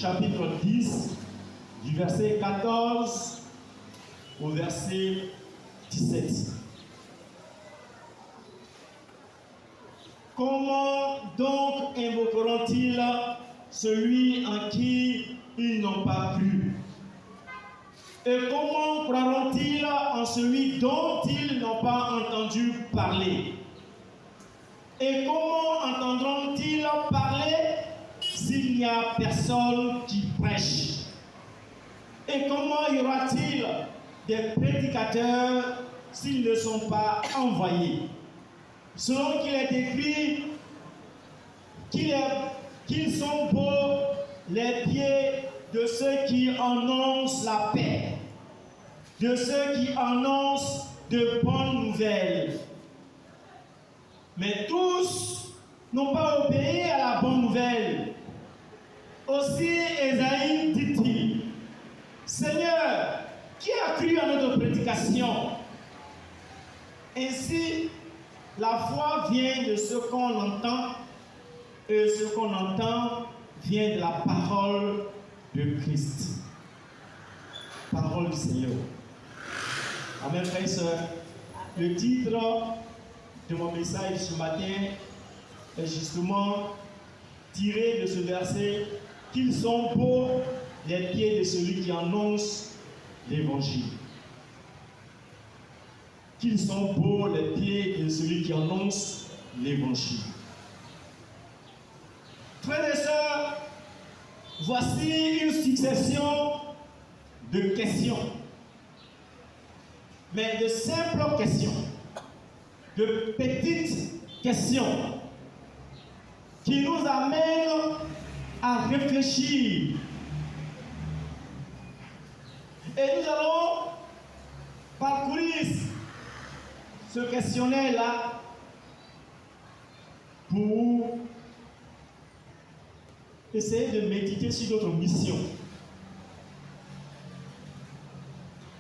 chapitre 10, du verset 14 au verset 17. Comment donc invoqueront-ils celui en qui ils n'ont pas cru? Et comment croiront-ils en celui dont ils n'ont pas entendu parler? Et comment entendront-ils parler s'il n'y a personne qui prêche? Et comment y aura-t-il des prédicateurs s'ils ne sont pas envoyés? Selon qu'il est écrit qu'ils sont beaux les pieds de ceux qui annoncent la paix, de ceux qui annoncent de bonnes nouvelles. Mais tous n'ont pas obéi à la bonne nouvelle. Aussi Ésaïe dit-il: Seigneur, qui a cru à notre prédication? Ainsi, la foi vient de ce qu'on entend, et ce qu'on entend vient de la parole de Christ. Parole du Seigneur. Amen, frères et sœurs. Le titre de mon message ce matin est justement tiré de ce verset: qu'ils sont beaux les pieds de celui qui annonce l'évangile. Qu'ils sont beaux les pieds de celui qui annonce l'évangile. Frères et sœurs, voici une succession de questions, mais de simples questions, de petites questions qui nous amènent à réfléchir. Et nous allons parcourir ce questionnaire-là pour essayer de méditer sur notre mission.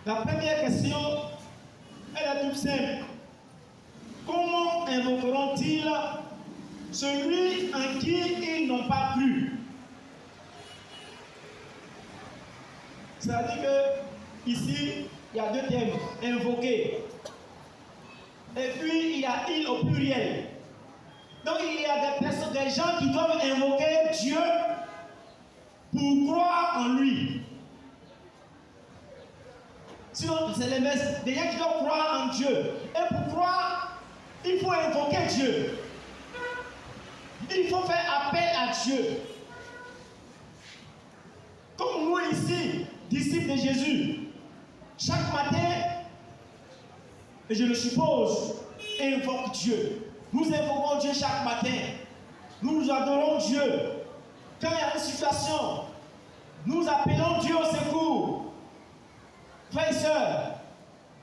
La première question, elle est toute simple. Comment invoqueront-ils celui en qui ils n'ont pas cru? C'est-à-dire que ici, il y a deux termes: invoquer. Et puis, il y a il au pluriel. Donc, il y a des personnes, des gens qui doivent invoquer Dieu pour croire en lui. Sinon, c'est l'inverse. Des gens qui doivent croire en Dieu. Et pour croire, il faut invoquer Dieu. Il faut faire appel à Dieu. Comme nous ici, disciples de Jésus, chaque matin, et je le suppose, invoque Dieu. Nous invoquons Dieu chaque matin. Nous adorons Dieu. Quand il y a une situation, nous appelons Dieu au secours. Frères et sœurs,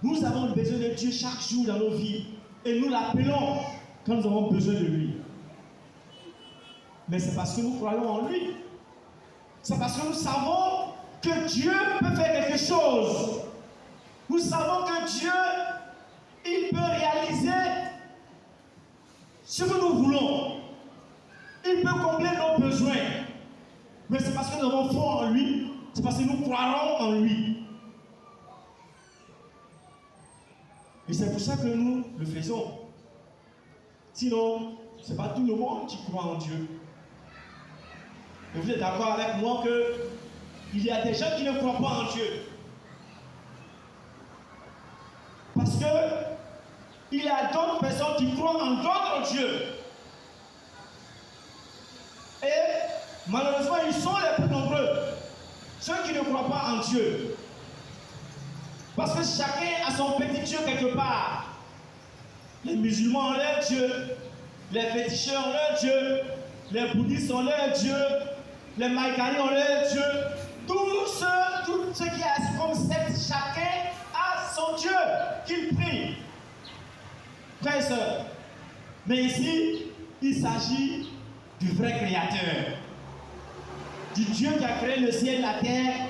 nous avons besoin de Dieu chaque jour dans nos vies. Et nous l'appelons quand nous avons besoin de lui. Mais c'est parce que nous croyons en lui. C'est parce que nous savons que Dieu peut faire quelque chose. Nous savons que Dieu, il peut réaliser ce que nous voulons. Il peut combler nos besoins. Mais c'est parce que nous avons foi en lui. C'est parce que nous croirons en lui. Et c'est pour ça que nous le faisons. Sinon, ce n'est pas tout le monde qui croit en Dieu. Et vous êtes d'accord avec moi qu'il y a des gens qui ne croient pas en Dieu. Parce que il y a d'autres personnes qui croient en d'autres dieux. Et malheureusement, ils sont les plus nombreux, ceux qui ne croient pas en Dieu. Parce que chacun a son petit Dieu quelque part. Les musulmans ont leur Dieu, les féticheurs ont leur Dieu, les bouddhistes ont leur Dieu, les maïkanis ont leur Dieu. Tous ceux qui sont comme secte, chacun a son Dieu qu'il prie. Frères et sœurs, mais ici, il s'agit du vrai créateur, du Dieu qui a créé le ciel et la terre,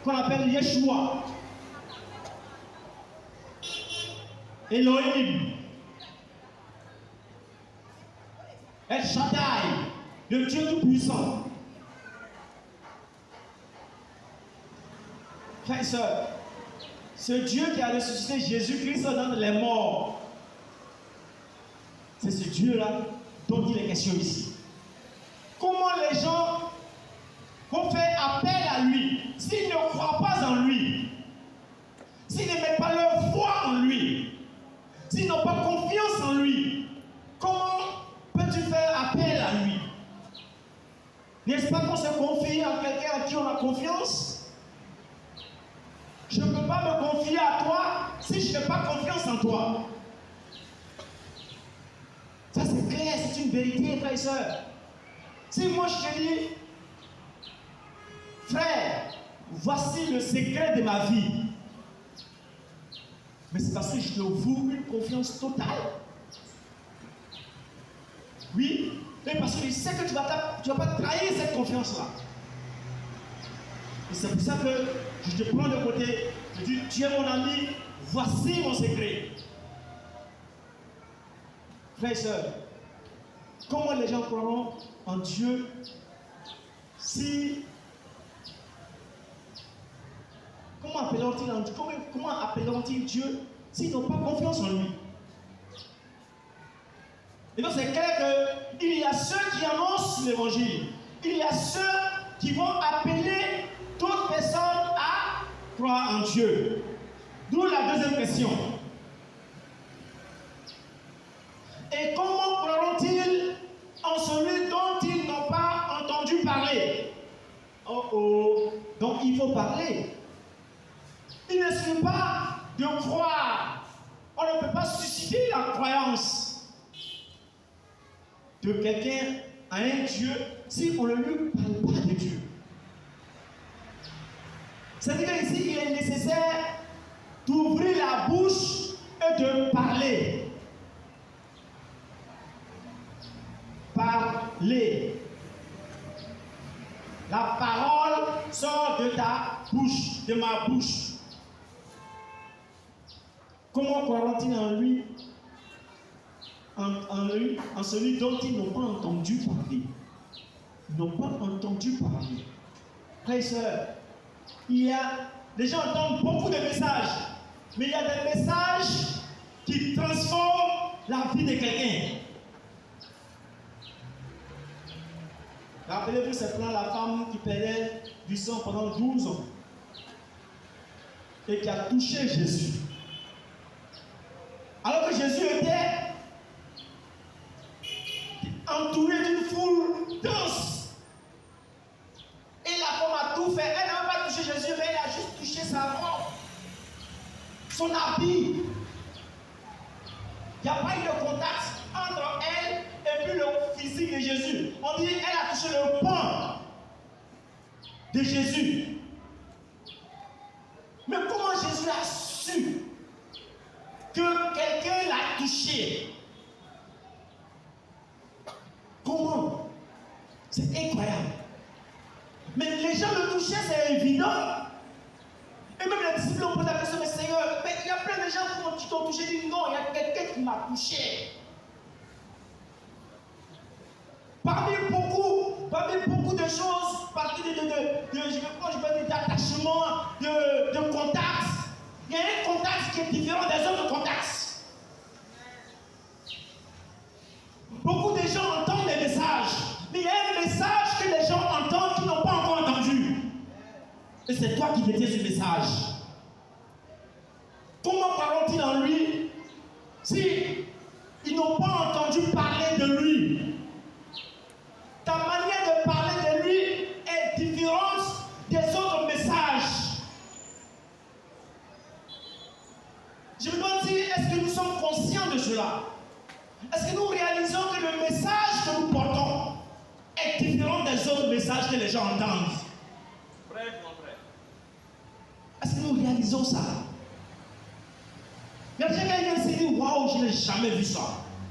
qu'on appelle Yeshua, Elohim, El Shaddai, le Dieu tout-puissant. Frères et sœurs, ce Dieu qui a ressuscité Jésus-Christ dans les morts, c'est ce Dieu-là dont il est question ici. Comment les gens vont faire appel à lui s'ils ne croient pas en lui, s'ils ne mettent pas leur foi en lui, s'ils n'ont pas confiance en lui? Comment peux-tu faire appel à lui? N'est-ce pas qu'on se confie à quelqu'un à qui on a confiance? Je ne peux pas me confier à toi si je n'ai pas confiance en toi. Ça c'est clair, c'est une vérité, frères et sœurs. Si moi je te dis, frère, voici le secret de ma vie, mais c'est parce que je te voue une confiance totale. Oui, mais parce que je sais que tu ne vas pas trahir cette confiance-là. Et c'est pour ça que je te prends de côté, je dis, tu es mon ami, voici mon secret. Frères et sœurs, comment les gens croiront en Dieu si... Comment appelleront-ils Dieu s'ils n'ont pas confiance en lui? Et donc c'est clair qu'il y a ceux qui annoncent l'évangile. Il y a ceux qui vont appeler d'autres personnes à croire en Dieu. D'où la deuxième question. Et comment croiront-ils en celui dont ils n'ont pas entendu parler? Oh oh, donc il faut parler. Il ne suffit pas de croire. On ne peut pas susciter la croyance de quelqu'un à un Dieu si on ne lui parle pas de Dieu. C'est-à-dire qu'ici, il est nécessaire d'ouvrir la bouche et de parler. Parler. La parole sort de ta bouche, de ma bouche. Comment croiront-ils en lui, en celui dont ils n'ont pas entendu parler? Ils n'ont pas entendu parler. Frères et sœurs, les gens entendent beaucoup de messages, mais il y a des messages qui transforment la vie de quelqu'un. Rappelez-vous cette fois la femme qui perdait du sang pendant 12 ans et qui a touché Jésus. Alors que Jésus était entouré d'une foule dense. Et la femme a tout fait. Elle n'a pas touché Jésus, mais elle a juste touché sa robe, son habit. Il n'y a pas eu de contact entre elle et puis le physique de Jésus. On dit qu'elle a touché le pain de Jésus. Mais comment Jésus a su que quelqu'un l'a touché? Comment? C'est incroyable. Mais les gens le touchaient, c'est évident. Et même les disciples ont posé la question, mais Seigneur, mais il y a plein de gens qui t'ont touché. Ils disent non, il y a quelqu'un qui m'a touché. Parmi beaucoup de choses, parmi d'attachement, de contact, il y a un contact qui est différent des autres contacts. Beaucoup de gens entendent des messages, mais il y a un message que les gens entendent qu'ils n'ont pas encore entendu. Et c'est toi qui détiens ce message. Comment parlent-ils en lui si ils n'ont pas entendu parler de lui? Ta manière de parler de lui est différente des autres messages. Je me demande si est-ce que nous sommes conscients de cela? Est-ce que nous réalisons que le message que nous portons est différent des autres messages que les gens entendent? Bref, mon frère. Est-ce que nous réalisons ça? Il y a quelqu'un qui vient se dire, waouh, je n'ai jamais vu ça.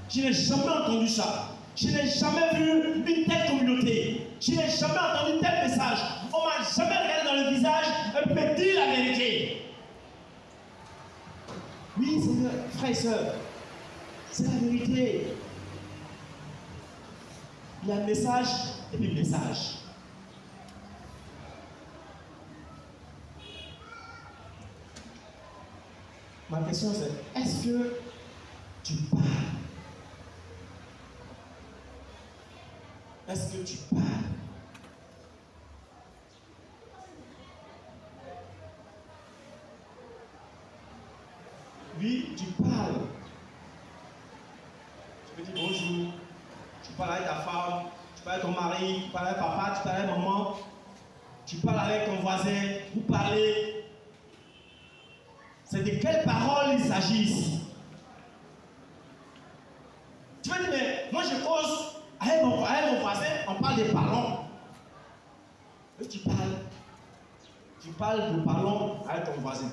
Je n'ai jamais entendu ça. Je n'ai jamais vu une telle communauté. Je n'ai jamais entendu tel message. On ne m'a jamais regardé dans le visage et me dit la vérité. Oui, Seigneur, frères et sœurs, c'est la vérité. Il y a un message et puis message. Ma question c'est, est-ce que tu parles? Est-ce que tu parles? Oui, tu parles. Tu peux dire bonjour, tu parles avec ta femme, tu parles avec ton mari, tu parles avec papa, tu parles avec maman, tu parles avec ton voisin, vous parlez. C'est de quelles paroles il s'agit ici? Tu vas dire, mais moi je cause avec mon voisin, on parle des ballons. Et tu parles de ballons avec ton voisin.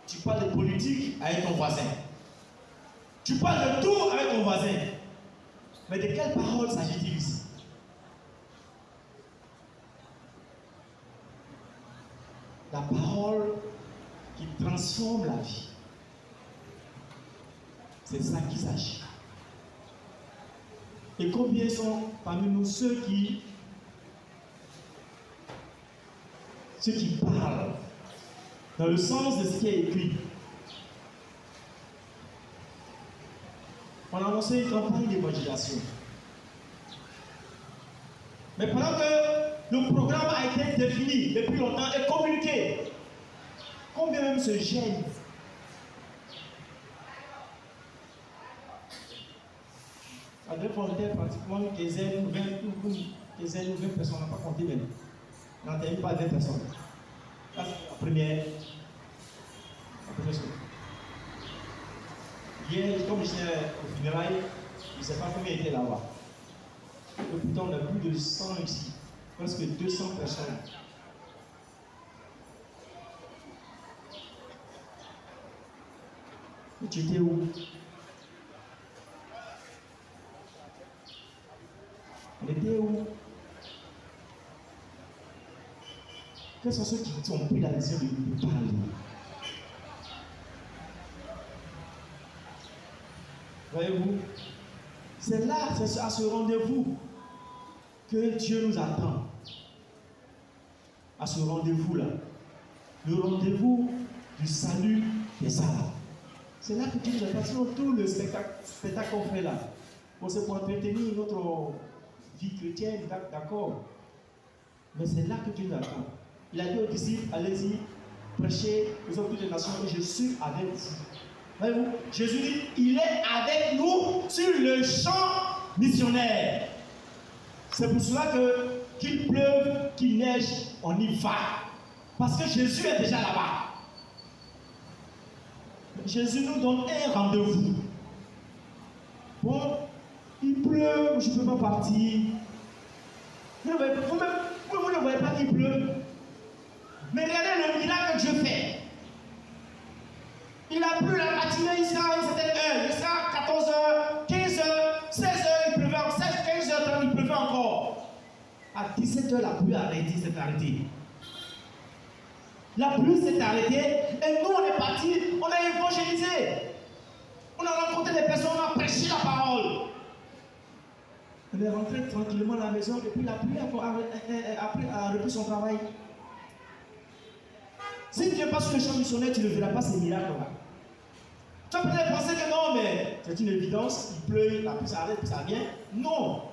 Tu parles de politique avec ton voisin. Tu parles de tout avec ton voisin. Mais de quelles paroles s'agit-il ici? La parole qui transforme la vie. C'est ça qu'il s'agit. Et combien sont parmi nous ceux qui parlent dans le sens de ce qui est écrit? On a lancé une campagne d'évangélisation. Mais pendant que le programme a été défini depuis longtemps et communiqué, combien même se gênent? À deux fois, on était pratiquement une quinzaine ou 20 personnes, on n'a pas compté même. On n'atteint pas 20 personnes. Ça, c'est la première chose. Hier, comme j'étais au funérailles, je ne sais pas combien étaient là-bas. Et pourtant, on a plus de 100 ici, presque 200 personnes. Et tu étais où? On était où? Quels sont ceux qui ont pris la décision de parler? Voyez-vous, c'est là, c'est à ce rendez-vous que Dieu nous attend. À ce rendez-vous-là. Le rendez-vous du salut des âmes. C'est là que Dieu nous attend. Sinon, tout le spectacle qu'on fait là, c'est pour entretenir notre vie chrétienne, d'accord. Mais c'est là que Dieu nous attend. Il a dit aux disciples, allez-y, prêchez aux hommes de toutes les nations et je suis avec vous. Voyez-vous, Jésus dit, il est avec nous sur le champ missionnaire. C'est pour cela qu'il pleuve, qu'il neige, on y va. Parce que Jésus est déjà là-bas. Jésus nous donne un rendez-vous. Bon, il pleut, je ne peux pas partir. Vous ne voyez pas qu'il pleut. Mais regardez le miracle que Dieu fait. Il a plu la matinée, il sera à une certaine heure, il sera à 14h, 15h, 16h, il pleuvait, 15h30, il pleuvait encore. À 17h, la pluie s'est arrêtée. La pluie s'est arrêtée et nous on est partis, on a évangélisé. On a rencontré des personnes, on a prêché la parole. On est rentré tranquillement à la maison et puis la pluie a repris son travail. Si tu n'es pas sur le champ missionnaire, tu ne verras pas ces miracles-là. Tu vas peut-être penser que non, mais c'est une évidence, il pleut, la pluie s'arrête, puis ça vient. Non.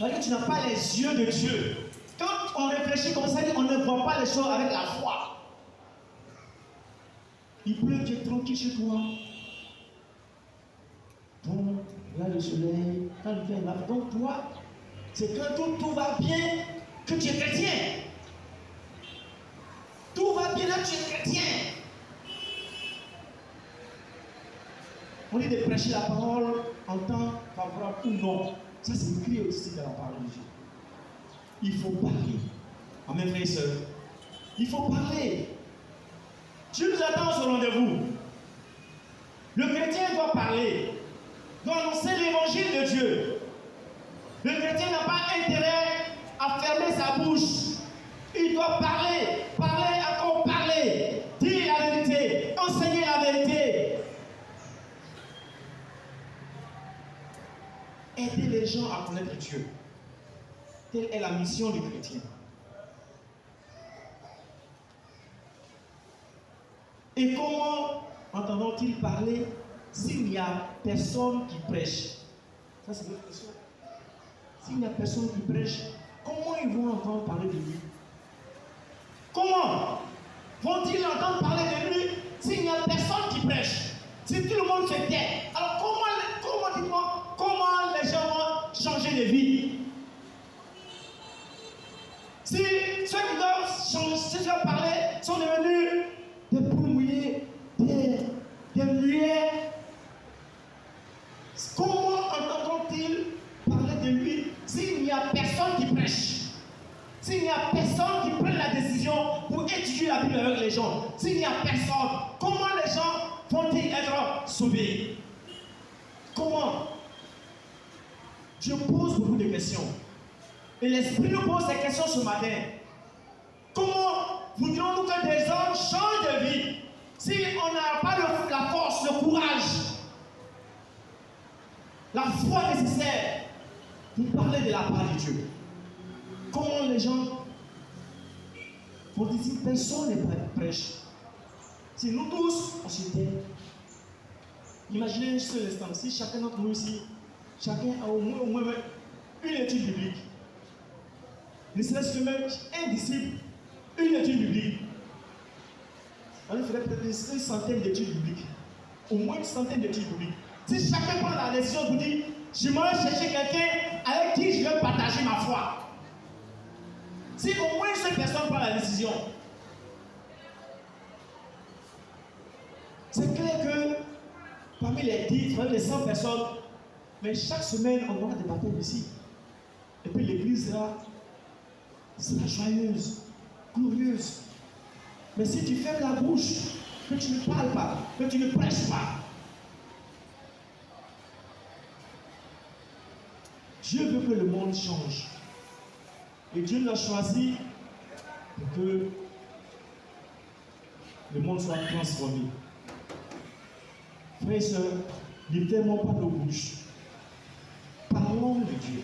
Parce que tu n'as pas les yeux de Dieu. Quand on réfléchit comme ça, on ne voit pas les choses avec la foi. Il pleut, tu es tranquille chez toi. Bon, là le soleil, quand il vient là, donc toi, c'est quand tout va bien que tu es chrétien. Tout va bien là, tu es chrétien. On dit de prêcher la parole en temps favorable ou non. Ça, c'est écrit aussi dans la parole de Dieu. Il faut parler. Amen, frères et sœurs. Il faut parler. Dieu nous attend sur rendez-vous. Le chrétien doit parler, doit annoncer l'évangile de Dieu. Le chrétien n'a pas intérêt à fermer sa bouche. Il doit parler, parler, encore parler, dire la vérité, enseigner la vérité. Aider les gens à connaître Dieu. Telle est la mission du chrétien. Et comment entendront-ils parler s'il n'y a personne qui prêche? Ça, c'est votre question. S'il n'y a personne qui prêche, comment ils vont entendre parler de lui? Comment vont-ils entendre parler de lui s'il n'y a personne qui prêche? Si tout le monde se tait, alors dites-moi, comment les gens vont changer de vie? Si ceux qui doivent parler sont devenus des poules mouillées, des muets, comment entendront-ils parler de lui s'il n'y a personne qui prêche? S'il n'y a personne qui prenne la décision pour étudier la Bible avec les gens, s'il n'y a personne, comment les gens vont-ils être sauvés? Comment? Je pose beaucoup de questions. Et l'Esprit nous pose ces questions ce matin. Comment voudrions-nous que des hommes changent de vie si on n'a pas la force, le courage, la foi nécessaire pour parler de la part de Dieu? Comment les gens vont dire si personne ne prêche? Si nous tous, on se tait. Imaginez un seul instant, si chacun d'entre nous ici, chacun a au moins une étude biblique. Ne serait-ce que même un disciple, une étude biblique. Alors il faudrait peut-être une centaine d'études bibliques. Au moins une centaine d'études bibliques. Si chacun prend la décision pour dire, je m'en vais chercher quelqu'un avec qui je vais partager ma foi. Si au moins cette personne prend la décision, c'est clair que parmi les 10, parmi les 100 personnes, mais chaque semaine, on aura des baptêmes ici. Et puis l'église sera joyeuse, glorieuse. Mais si tu fermes la bouche, que tu ne parles pas, que tu ne prêches pas, Dieu veut que le monde change. Et Dieu l'a choisi pour que le monde soit transformé. Frères et sœurs, ne fermons pas nos bouches. Parlons de Dieu.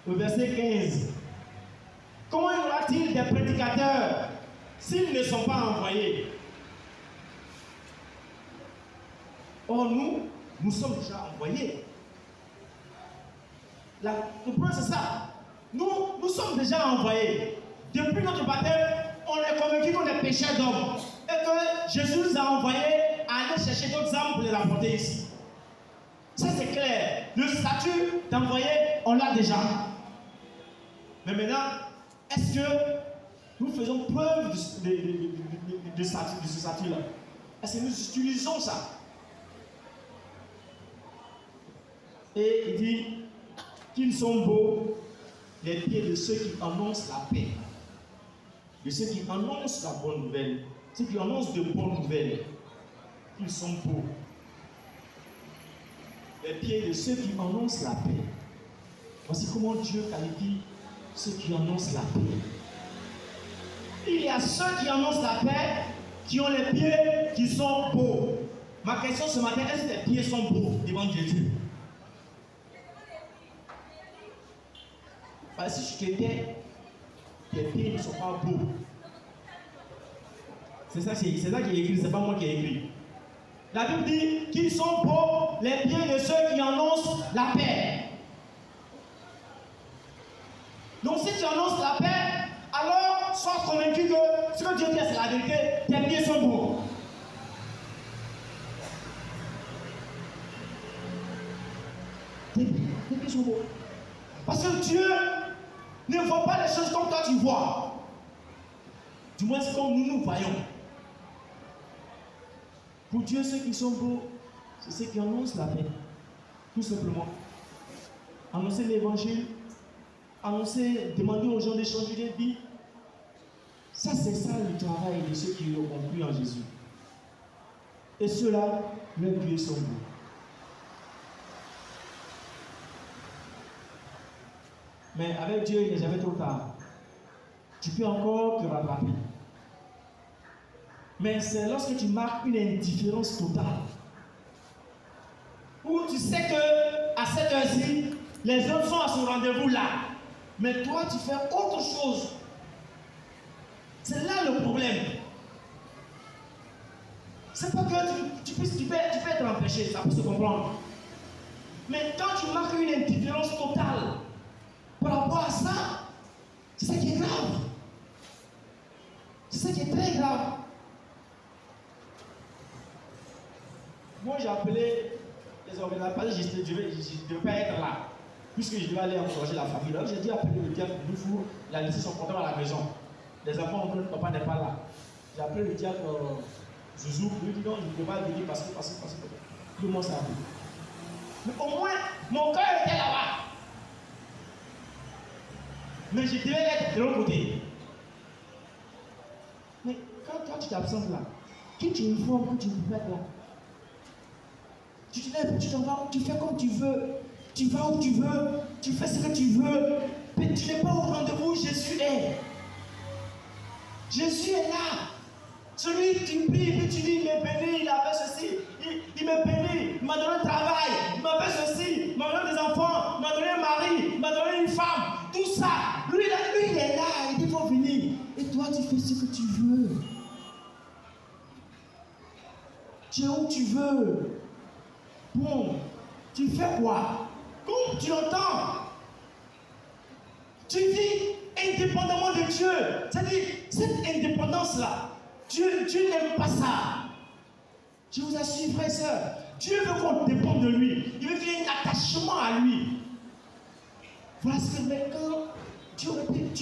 Au verset 15. Comment y aura-t-il des prédicateurs s'ils ne sont pas envoyés? Or, nous sommes déjà envoyés. Le point, c'est ça. Nous sommes déjà envoyés. Depuis notre baptême, on est convaincu qu'on est pécheurs d'hommes. Et que Jésus nous a envoyés à aller chercher d'autres âmes pour les rapporter ici. Ça, c'est clair. Le statut d'envoyé, on l'a déjà. Mais maintenant, est-ce que nous faisons preuve de ce statut-là? Est-ce que nous utilisons ça? Et il dit qu'ils sont beaux les pieds de ceux qui annoncent la paix, de ceux qui annoncent la bonne nouvelle, ceux qui annoncent de bonnes nouvelles. Qu'ils sont beaux les pieds de ceux qui annoncent la paix. Voici comment Dieu qualifie ceux qui annoncent la paix. Il y a ceux qui annoncent la paix, qui ont les pieds qui sont beaux. Ma question ce matin, est-ce que tes pieds sont beaux devant Jésus? Parce que si tu t'étais, tes pieds ne sont pas beaux. C'est ça qui est écrit, c'est pas moi qui ai écrit. La Bible dit qu'ils sont beaux les pieds de ceux qui annoncent la paix. Donc si tu annonces la paix, alors sois convaincu que ce que Dieu dit c'est la vérité, tes pieds sont beaux. Tes pieds sont beaux. Parce que Dieu ne voit pas les choses comme toi tu vois. Du moins c'est comme nous voyons. Pour Dieu, ceux qui sont beaux, c'est ceux qui annoncent la paix. Tout simplement. Annoncer l'évangile, annoncer, demander aux gens de changer de vie. Ça, c'est ça le travail de ceux qui ont cru en Jésus. Et ceux-là, leurs pieds sont beaux. Mais avec Dieu, il n'est jamais trop tard. Tu peux encore te rattraper. Mais c'est lorsque tu marques une indifférence totale, où tu sais que à cette heure-ci, les autres sont à ce rendez-vous là, mais toi tu fais autre chose. C'est là le problème. C'est pas que tu peux être empêché, ça peut se comprendre. Mais quand tu marques une indifférence totale par rapport à ça, c'est ça qui est grave. C'est ça qui est très grave. Moi, j'ai appelé les organisateurs, je ne devais pas être là, puisque je devais aller encourager la famille. Donc, j'ai dit appeler le diacre, il faut la laisser son portable à la maison. Les enfants ont dit papa n'est pas là. J'ai appelé le diacre Zouzou, il lui dit non, il ne peut pas venir parce que. Tout le monde s'est appelé. Mais au moins, mon cœur était là-bas. Mais je devais être de l'autre côté. Mais quand tu t'absentes là, qui tu informes que tu ne peux pas être là? Tu te lèves, tu t'en vas, tu fais comme tu veux, tu vas où tu veux, tu fais ce que tu veux, mais tu n'es pas au rendez-vous où Jésus est. Jésus est là. Celui qui tu pries, puis tu dis, il m'est béni, il a fait ceci, il m'est béni, il m'a donné un travail, il m'a fait ceci, il m'a donné des enfants, il m'a donné un mari, il m'a donné une femme, tout ça. Lui, il est là, il dit, il faut venir. Et toi, tu fais ce que tu veux. Tu es où tu veux. Bon, tu fais quoi? Comme tu entends. Tu vis indépendamment de Dieu. C'est-à-dire, cette indépendance-là, Dieu n'aime pas ça. Je vous assure, frères et sœurs, Dieu veut qu'on dépende de lui. Il veut qu'il y ait un attachement à lui. Voilà ce que maintenant, Dieu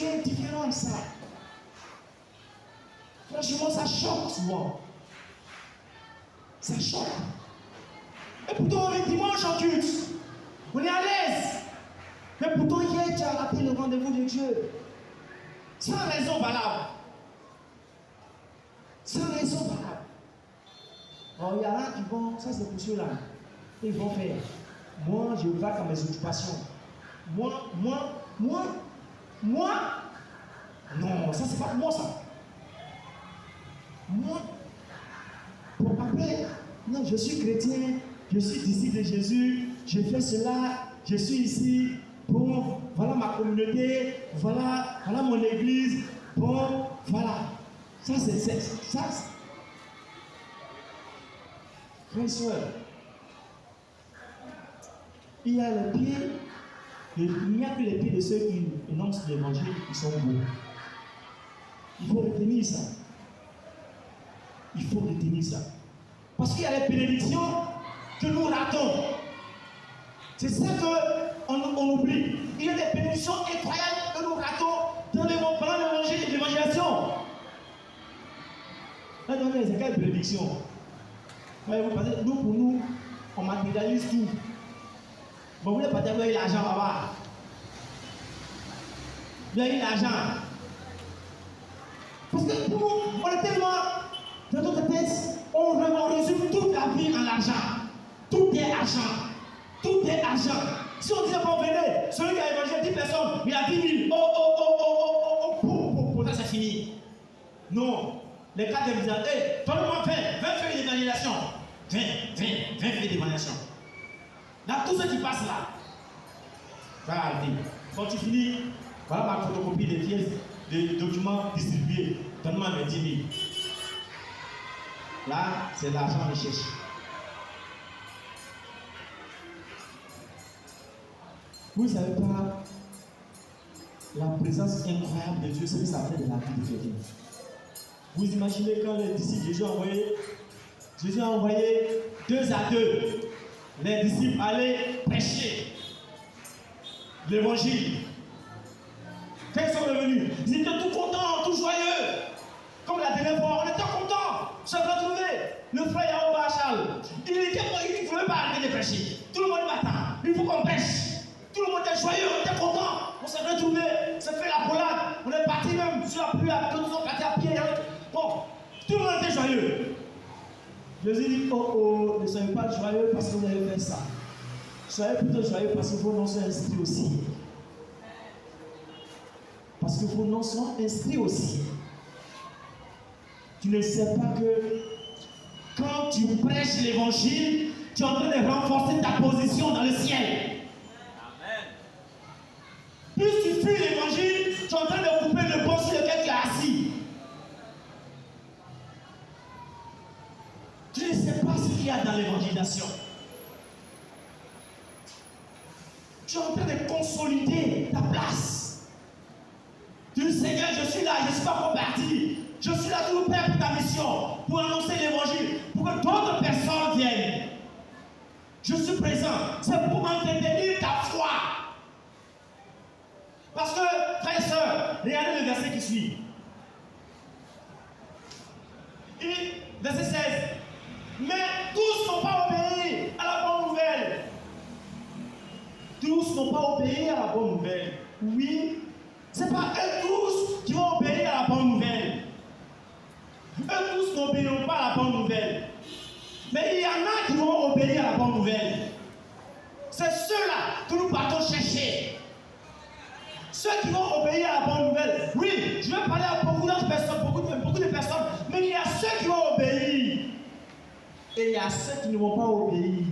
est indifférent à ça. Franchement, ça choque souvent. Ça choque. Et pourtant, on est dimanche en culte. On est à l'aise. Mais pourtant, hier, tu as raté le rendez-vous de Dieu. Sans raison valable. Sans raison valable. Alors, il y en a qui vont, ça c'est pour ceux-là. Ils vont faire. Moi, je vais à mes occupations. Moi. Non, ça c'est pas pour moi ça. Moi. Pour après, non, je suis chrétien. Je suis disciple de Jésus, je fais cela, je suis ici, bon, voilà ma communauté, voilà mon église, bon, voilà. Ça, c'est ça. Frères et sœurs, il y a les pieds, il n'y a que les pieds de ceux qui énoncent l'évangile qui sont beaux. Il faut retenir ça. Il faut retenir ça. Parce qu'il y a les bénédictions que nous ratons. C'est ça qu'on oublie. Il y a des bénédictions incroyables que nous ratons dans l'évangile et l'évangélisation. Là, c'est quelle bénédiction? Nous, pour nous, on matérialise tout. Bon, vous voulez pas dire qu'il y a l'argent là-bas. Il y a eu l'argent. Parce que pour nous, on est tellement dans notre tête, on résume toute la vie en l'argent. Tout est argent. Tout est argent. Si on disait, bon, venez, celui qui a évangélisé 10 personnes, il a 10 000. Ça c'est fini. Non. Les cas de visage, donne-moi 20 feuilles d'évangélisation. 20 feuilles d'évangélisation. Dans tout ce qui passe là, ça va arrêter. Quand tu finis, voilà ma photocopie des pièces, des documents distribués. Donne-moi 20 000. Là, c'est l'argent que je cherche. Vous ne savez pas la présence incroyable de Dieu, ce que ça fait de la vie de quelqu'un. Vous imaginez quand les disciples, Jésus a envoyé 2 à 2 les disciples aller prêcher l'évangile. Quand ils sont revenus, ils étaient tout contents, tout joyeux. Comme la dernière fois, on était contents. Se retrouver. Le frère Yaouba Charles, il ne voulait pas arrêter de prêcher. Tout le monde m'attend. Il faut qu'on prêche. Tout le monde était joyeux, on était content. On s'est retrouvés, on s'est fait la polade. On est parti même sur la pluie, avec nous partis à pied. Bon, tout le monde était joyeux. Jésus dit, oh, ne soyez pas joyeux parce que vous avez fait ça. Soyez plutôt joyeux parce que vos noms sont inscrits aussi. Parce que vos noms sont inscrits aussi. Tu ne sais pas que quand tu prêches l'évangile, tu es en train de renforcer ta position dans le ciel. Amen. Plus tu fuis l'évangile, tu es en train de couper le banc sur lequel tu es assis. y a dans l'évangélisation. Tu es en train de consolider ta place. Tu dis, Seigneur, je suis là, je ne suis pas converti. Je suis là tout le Père pour ta mission, pour annoncer l'évangile, pour que d'autres personnes viennent. Je suis présent, c'est pour entretenir ta foi. Parce que, frères et sœurs, regardez le verset qui suit. Et, verset 16. Mais tous n'ont pas obéi à la bonne nouvelle. Tous n'ont pas obéi à la bonne nouvelle. Oui, ce n'est pas eux tous qui vont obéir à la bonne nouvelle. Eux tous n'obéiront pas à la bonne nouvelle. Mais il y en a qui vont obéir à la bonne nouvelle. C'est ceux-là que nous partons chercher. Ceux qui vont obéir à la bonne nouvelle. Oui, je vais parler à beaucoup de personnes, mais il y a ceux qui vont obéir. Et il y a ceux qui ne vont pas obéir.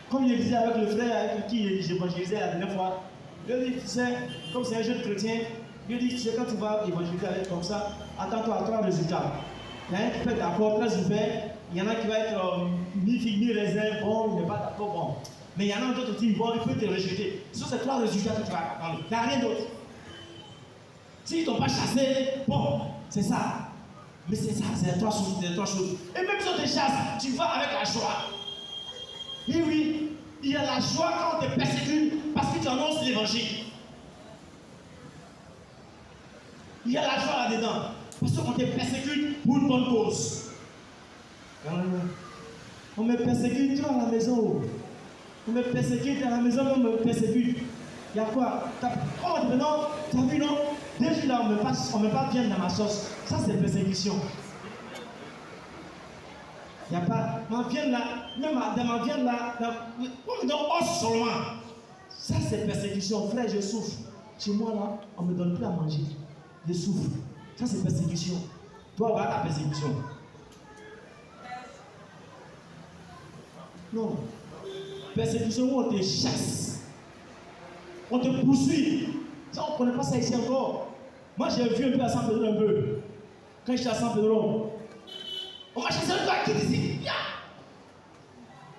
Comme je disais avec le frère avec qui j'évangélisais la dernière fois, je lui dis, tu sais, comme c'est un jeune chrétien, je lui dis, tu sais, quand tu vas évangéliser avec comme ça, attends-toi à 3 résultats. Il y en a qui peut être d'accord, très ouvert. Il y en a qui va être ni figue ni raisin, bon, il n'est pas d'accord, bon. Mais il y en a d'autres qui disent, bon, il peut te rejeter. Ce sont ces 3 résultats que tu vas attendre. Il n'y a rien d'autre. S'ils ne t'ont pas chassé, bon, c'est ça. Mais c'est ça, c'est les 3 choses. Et même si on te chasse, tu vas avec la joie. Et oui, il y a la joie quand on te persécute parce que tu annonces l'évangile. Il y a la joie là-dedans. Parce qu'on te persécute pour une bonne cause. On me persécute toi à la maison. On me persécute à la maison, on me persécute. Il y a quoi? Oh, maintenant, tu as vu, non? 2 jours là, on me passe bien dans ma sauce. Ça, c'est persécution. Il n'y a pas. Ma viande là, même dans ma viande là, on me donne os seulement. Ça, c'est persécution. Frère, je souffre. Chez moi là, on ne me donne plus à manger. Je souffre. Ça, c'est persécution. Toi, voilà ta persécution. Non. Persécution où on te chasse. On te poursuit. Ça, on ne connaît pas ça ici encore. Moi, j'ai vu un peu à San Pedro un peu. Quand j'étais à San Pedro, on m'a chassé le doigt qui dit ici. Viens.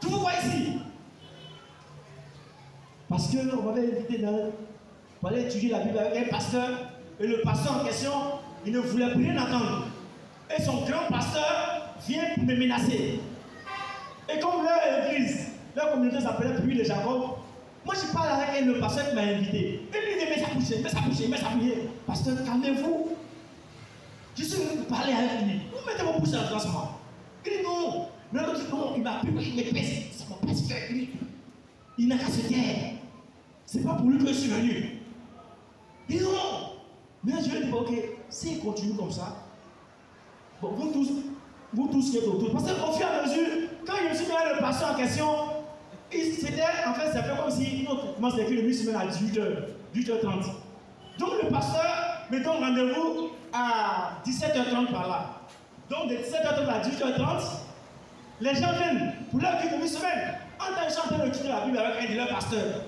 Tu vous vois ici. Parce qu'on m'avait invité pour aller étudier la Bible avec un pasteur. Et le pasteur en question, il ne voulait plus rien entendre. Et son grand pasteur vient pour me menacer. Et comme leur église, leur communauté s'appelait Puy de Jacob, moi je parle avec le pasteur qui m'a invité. Et lui dit, mais ça bouge. Pasteur, calmez-vous. Je suis venu parler avec lui. Vous mettez vos pouces dans le classement. Il dit non. L'autre dit non, il m'a pris, il me pèse. Ça m'a pas fait lui. Il n'a qu'à se taire. C'est pas pour lui que je suis venu. Il dit non. Mais je lui ai dit, ok, s'il continue comme ça, bon, vous tous qui êtes autour, parce qu'au fur et à mesure, quand je me suis mis à le pasteur en question, c'était en fait, ça fait comme si notre commence d'écrire le 8 semaines à 18h30. Donc le pasteur me donne rendez-vous à 17h30 par là. Donc de 17h30 à 18h30, les gens viennent pour leur culte de 8 semaines, en train de étudier la Bible avec un de leurs pasteurs.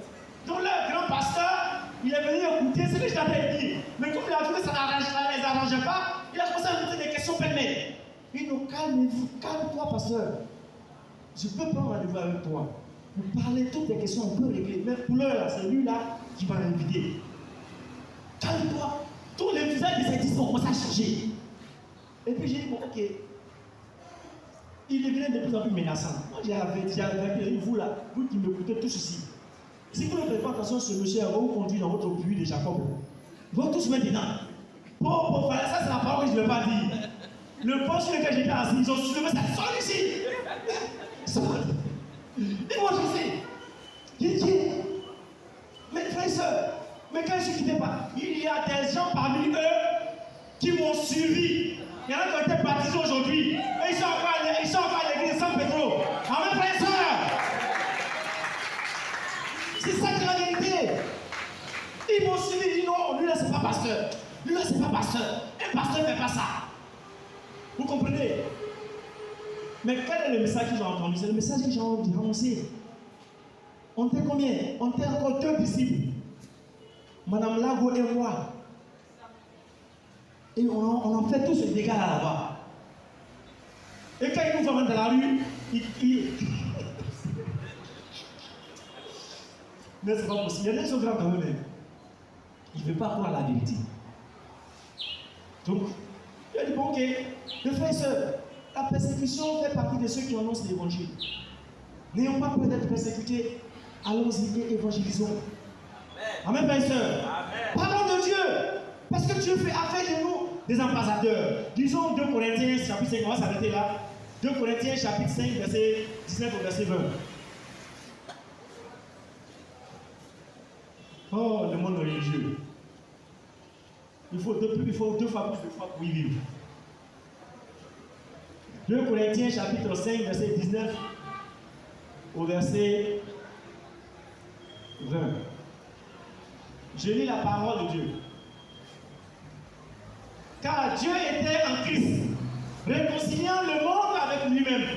Donc leur grand pasteur, il est venu écouter ce que je t'avais dit. Mais comme il a vu que ça ne les arrangeait pas, il a commencé à me poser des questions pêle-mêle. Il dit, non, calme-toi, pasteur. Je peux prendre rendez-vous avec toi. Vous parlez toutes les questions, on peut régler. Mais pour l'heure, c'est lui là qui va l'inviter. Calme-toi. Tous les visages de ces disciples ont commencé à changer. Et puis j'ai dit, bon, ok. Il devenait de plus en plus menaçant. Moi, j'ai averti vous là, vous qui m'écoutez tous ici. Si vous ne faites pas attention, ce monsieur va vous conduire dans votre puits de Jacob. Ils vont tous mettre dedans. Pour faire ça, c'est la parole que je ne vais pas dire. Le poste sur lequel j'étais assis, ils ont soulevé ça, sort ici. Sort. Ils m'ont chassé. J'ai dit, mes frères et sœurs, mais quand je ne quittais pas, il y a des gens parmi eux qui m'ont suivi. Il y en a qui ont été baptisés aujourd'hui. Et ils sont encore à l'église de San Pedro. Amen, frères et sœurs. C'est ça qui est la vérité. Ils m'ont suivi, ils disent non, lui là c'est pas pasteur. Lui là c'est pas pasteur. Un pasteur ne fait pas ça. Vous comprenez? Mais quel est le message qu'ils ont entendu? C'est le message que j'ai annoncé. On était combien? On était encore 2 disciples. Madame Lago et moi. Et on en fait tous ce dégât là-bas. Et quand il nous voit dans la rue, mais c'est pas possible. Il y a des gens grands quand même. Il ne veut pas croire la vérité. Donc, il a dit, bon, ok, mes frères et sœurs, la persécution fait partie de ceux qui annoncent l'évangile. N'ayons pas peur d'être persécutés. Allons-y et évangélisons. Amen, frères et sœurs. Parlons de Dieu. Parce que Dieu fait affaire de nous des ambassadeurs. Disons 2 Corinthiens chapitre 5, on va s'arrêter là. 2 Corinthiens chapitre 5, verset 19 au verset 20. Oh, le monde religieux. Il faut deux fois plus de fois pour y vivre. 2 Corinthiens chapitre 5, verset 19 au verset 20. Je lis la parole de Dieu. Car Dieu était en Christ, réconciliant le monde avec lui-même,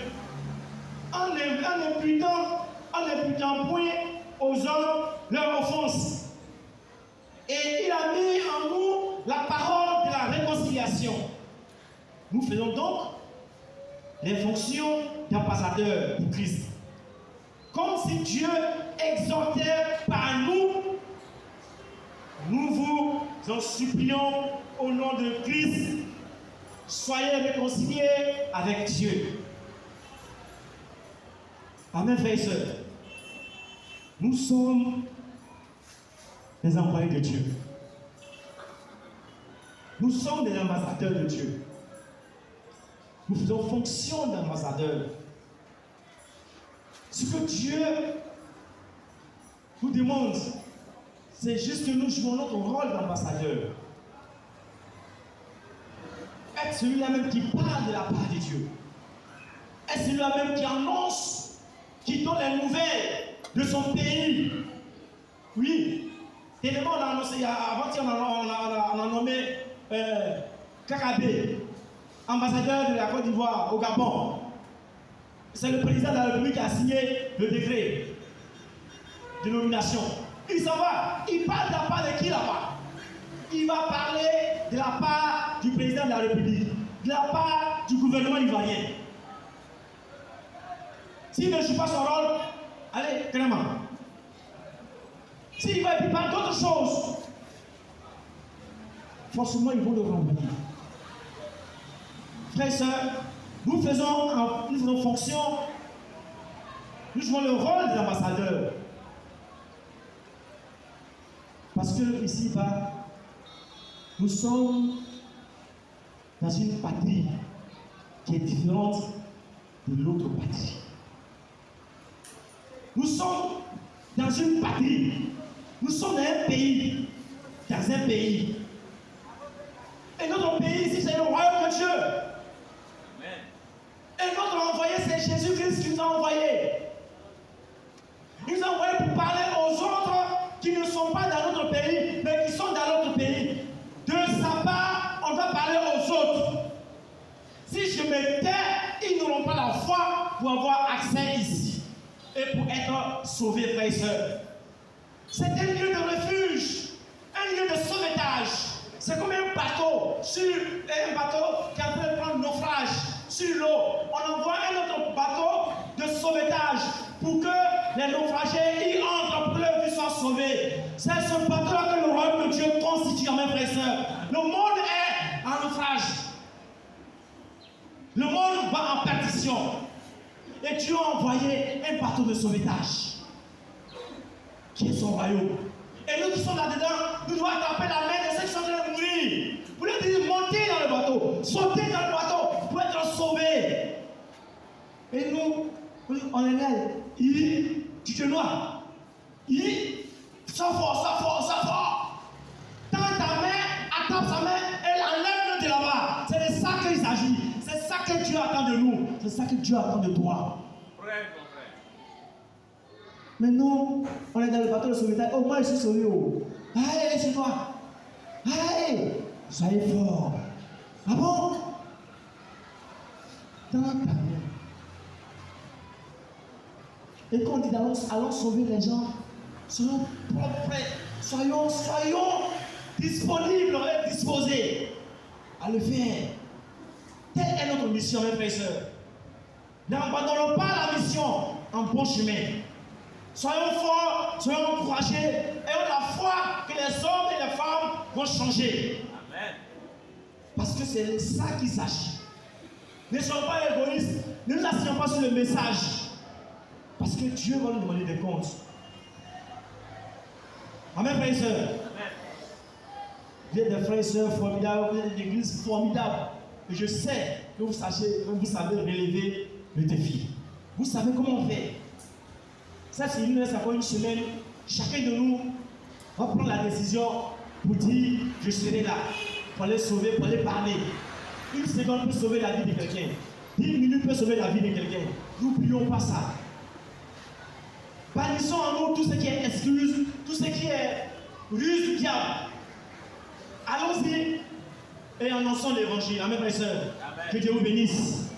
en n'imputant point aux hommes leur offense. Et il a mis en nous la parole de la réconciliation. Nous faisons donc les fonctions d'ambassadeurs pour Christ. Comme si Dieu exhortait par nous, nous vous en supplions au nom de Christ, soyez réconciliés avec Dieu. Amen, frères et sœurs. Nous sommes des envoyés de Dieu. Nous sommes des ambassadeurs de Dieu. Nous faisons fonction d'ambassadeurs. Ce que Dieu nous demande, c'est juste que nous jouons notre rôle d'ambassadeur. Être celui-là même qui parle de la part de Dieu. Être celui-là même qui annonce, qui donne les nouvelles de son pays. Oui. Tellement on a annoncé, avant-hier on a nommé Kakabé, ambassadeur de la Côte d'Ivoire au Gabon. C'est le président de la République qui a signé le décret de nomination. Il s'en va. Il parle de la part de qui là-bas? Il va parler de la part du président de la République, de la part du gouvernement ivoirien. S'il ne joue pas son rôle, allez, clairement. S'il va et parler d'autres choses, forcément ils vont le renvoyer. Frères et sœurs, nous faisons fonction, nous jouons le rôle des ambassadeurs. Parce que ici-bas, nous sommes dans une patrie qui est différente de l'autre patrie. Nous sommes dans une patrie. Nous sommes dans un pays. Dans un pays. Et notre pays ici, c'est le royaume de Dieu. Amen. Et notre envoyé, c'est Jésus-Christ qui nous a envoyés. Il nous a envoyés pour parler aux autres qui ne sont pas dans notre pays, mais qui sont dans notre pays. De sa part, on va parler aux autres. Si je me tais, ils n'auront pas la foi pour avoir accès ici et pour être sauvés, frères et sœurs. C'est un lieu de refuge, un lieu de sauvetage. C'est comme un bateau qui a pu prendre naufrage sur l'eau. On envoie un autre bateau de sauvetage pour que les naufragés y entrent pour que leur vie soit sauvée. C'est ce bateau-là que le royaume de Dieu constitue, mes frères et sœurs. Le monde est en naufrage. Le monde va en perdition. Et Dieu a envoyé un bateau de sauvetage qui est son royaume. Et nous qui sommes là-dedans, nous devons attraper la main de ceux qui sont en train de mourir. Vous leur dites, montez dans le bateau, sautez dans le bateau pour être sauvés. Et nous, on est là, tu te noies. Sois fort. Tends ta main, attrape sa main et enlève-le de là-bas. C'est de ça qu'il s'agit. C'est ça que Dieu attend de nous. C'est ça que Dieu attend de toi. Mais nous, on est dans le bateau de sauvetage. Oh, moi je suis sauvé. Oh. Allez, c'est toi. Allez, soyez fort. Ah bon? Dans ta main. Et quand on dit allons sauver les gens, soyons prêts. Soyons disponibles et disposés à le faire. Telle est notre mission, mes frères et sœurs. N'abandonnons pas la mission en bon chemin. Soyons forts, soyons encouragés, ayons la foi que les hommes et les femmes vont changer. Amen. Parce que c'est ça qu'il s'agit. Ne soyons pas égoïstes, ne nous asseyons pas sur le message. Parce que Dieu va nous demander des comptes. Amen, frères et sœurs. Amen. Vous êtes des frères et sœurs formidables, vous êtes une église formidable. Et je sais que vous savez relever le défi. Vous savez comment on fait. Ça, c'est nous reste encore une semaine. Chacun de nous va prendre la décision pour dire je serai là. Pour aller sauver, pour aller parler. Une seconde peut sauver la vie de quelqu'un. 10 minutes peut sauver la vie de quelqu'un. N'oublions pas ça. Bannissons en nous tout ce qui est excuse, tout ce qui est ruse du diable. Allons-y et annonçons l'évangile. Amen, frères et sœurs. Que Dieu vous bénisse.